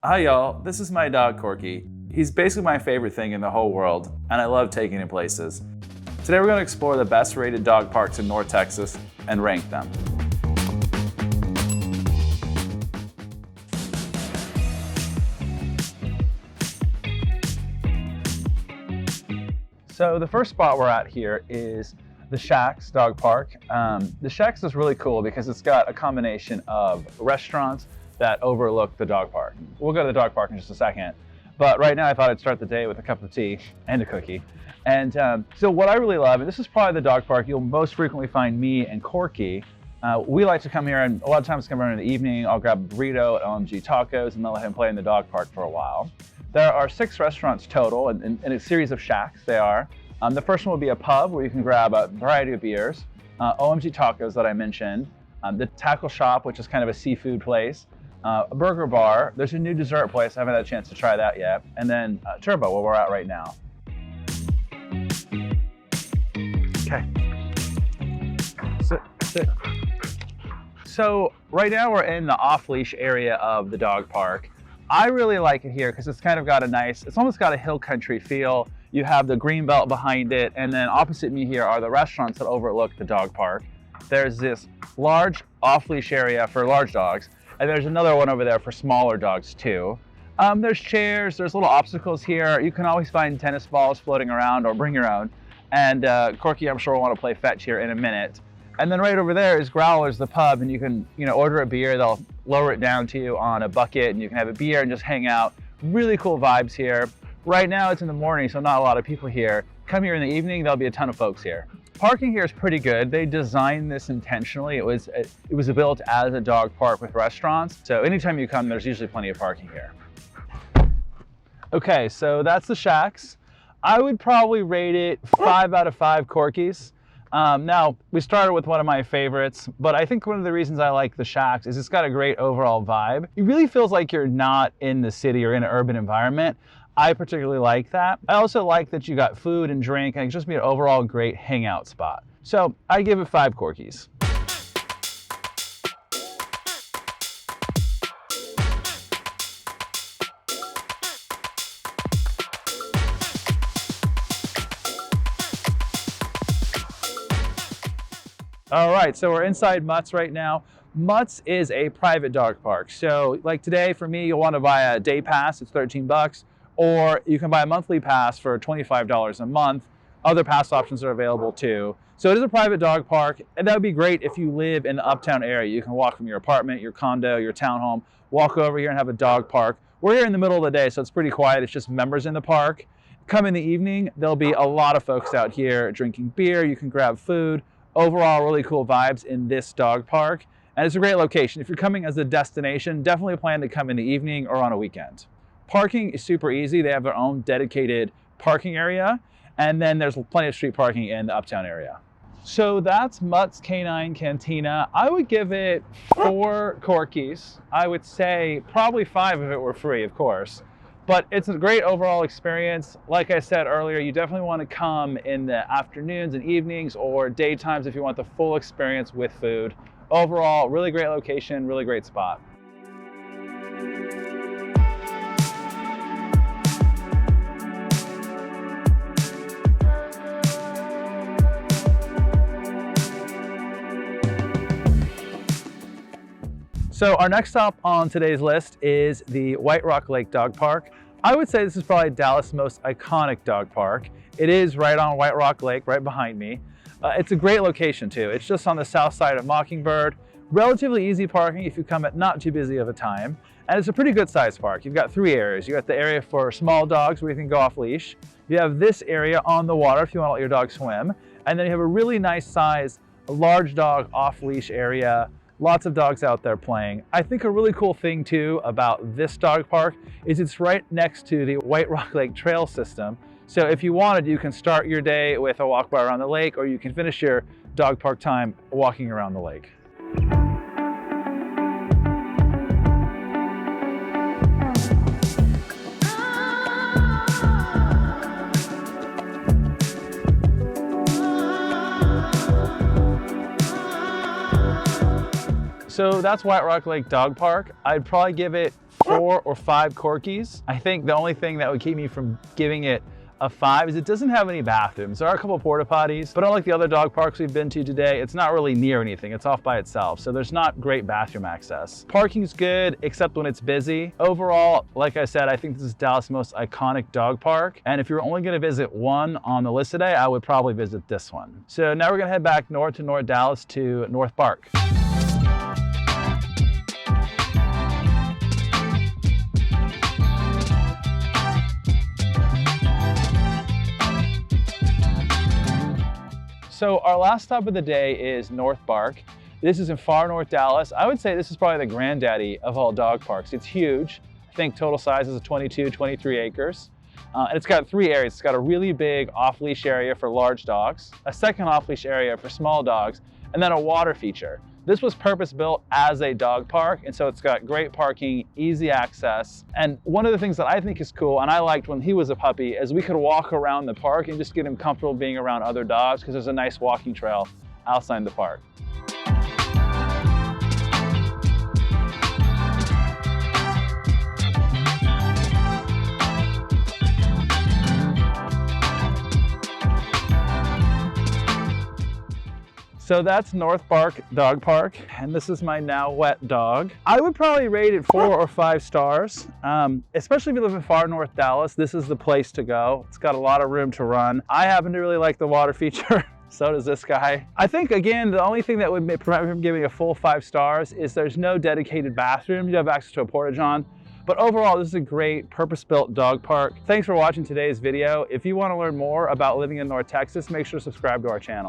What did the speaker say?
Hi y'all, this is my dog Corky. He's basically my favorite thing in the whole world, and I love taking him places. Today we're going to explore the best rated dog parks in North Texas and rank them. So the first spot we're at here is the Shacks Dog Park. The Shacks is really cool because it's got a combination of restaurants that overlook the dog park. We'll go to the dog park in just a second, but right now I thought I'd start the day with a cup of tea and a cookie. And so what I really love, and this is probably the dog park you'll most frequently find me and Corky. We like to come here, and a lot of times come around in the evening. I'll grab a burrito at LMG Tacos and then let him play in the dog park for a while. There are 6 restaurants total and a series of shacks they are. The first one will be a pub where you can grab a variety of beers, OMG Tacos that I mentioned, the tackle shop, which is kind of a seafood place, a burger bar. There's a new dessert place. I haven't had a chance to try that yet. And then Turbo, where we're at right now. Okay. Sit. So right now we're in the off-leash area of the dog park. I really like it here because it's kind of got a nice, it's almost got a hill country feel. You have the green belt behind it, and then opposite me here are the restaurants that overlook the dog park. There's this large off-leash area for large dogs, and there's another one over there for smaller dogs too. There's chairs, there's little obstacles here. You can always find tennis balls floating around or bring your own. And Corky, I'm sure will want to play fetch here in a minute. And then right over there is Growlers, the pub, and you can order a beer. They'll lower it down to you on a bucket, and you can have a beer and just hang out. Really cool vibes here. Right now it's in the morning, so not a lot of people here. Come here in the evening, there'll be a ton of folks here. Parking here is pretty good. They designed this intentionally. It was built as a dog park with restaurants. So anytime you come, there's usually plenty of parking here. Okay, so that's the Shacks. I would probably rate it 5 out of 5 Corkies. Now, we started with one of my favorites, but I think one of the reasons I like the Shacks is it's got a great overall vibe. It really feels like you're not in the city or in an urban environment. I particularly like that. I also like that you got food and drink, and it just be an overall great hangout spot. So I give it 5 Corkies. All right, so we're inside Mutts right now. Mutts is a private dog park. So like today for me, you'll want to buy a day pass, it's 13 bucks, or you can buy a monthly pass for $25 a month. Other pass options are available too. So it is a private dog park, and that would be great if you live in the Uptown area. You can walk from your apartment, your condo, your townhome, walk over here and have a dog park. We're here in the middle of the day, so it's pretty quiet. It's just members in the park. Come in the evening, there'll be a lot of folks out here drinking beer. You can grab food. Overall, really cool vibes in this dog park, and it's a great location. If you're coming as a destination, definitely plan to come in the evening or on a weekend. Parking is super easy. They have their own dedicated parking area, and then there's plenty of street parking in the Uptown area. So that's Mutts Canine Cantina. I would give it 4 Corkies. I would say probably 5 if it were free, of course. But it's a great overall experience. Like I said earlier, you definitely want to come in the afternoons and evenings or daytimes if you want the full experience with food. Overall, really great location, really great spot. So our next stop on today's list is the White Rock Lake Dog Park. I would say this is probably Dallas' most iconic dog park. It is right on White Rock Lake, right behind me. It's a great location too. It's just on the south side of Mockingbird. Relatively easy parking if you come at not too busy of a time. And it's a pretty good sized park. You've got 3 areas. You got the area for small dogs where you can go off leash. You have this area on the water if you want to let your dog swim. And then you have a really nice size, large dog off leash area. Lots of dogs out there playing. I think a really cool thing too about this dog park is it's right next to the White Rock Lake Trail system. So if you wanted, you can start your day with a walk by around the lake, or you can finish your dog park time walking around the lake. So that's White Rock Lake Dog Park. I'd probably give it 4 or 5 Corkies. I think the only thing that would keep me from giving it a 5 is it doesn't have any bathrooms. There are a couple of porta potties, but unlike the other dog parks we've been to today, it's not really near anything. It's off by itself, so there's not great bathroom access. Parking's good, except when it's busy. Overall, like I said, I think this is Dallas' most iconic dog park, and if you're only gonna visit one on the list today, I would probably visit this one. So now we're gonna head back north to North Dallas to North Park. So our last stop of the day is North Park. This is in far north Dallas. I would say this is probably the granddaddy of all dog parks. It's huge. I think total size is 22, 23 acres. And it's got 3 areas. It's got a really big off-leash area for large dogs, a second off-leash area for small dogs, and then a water feature. This was purpose-built as a dog park, and so it's got great parking, easy access. And one of the things that I think is cool, and I liked when he was a puppy, is we could walk around the park and just get him comfortable being around other dogs because there's a nice walking trail outside the park. So that's North Park Dog Park, and this is my now wet dog. I would probably rate it 4 or 5 stars, especially if you live in far north Dallas. This is the place to go. It's got a lot of room to run. I happen to really like the water feature. So does this guy. I think, again, the only thing that would prevent me from giving a full 5 stars is there's no dedicated bathroom. You have access to a porta-john. But overall, this is a great purpose-built dog park. Thanks for watching today's video. If you want to learn more about living in North Texas, make sure to subscribe to our channel.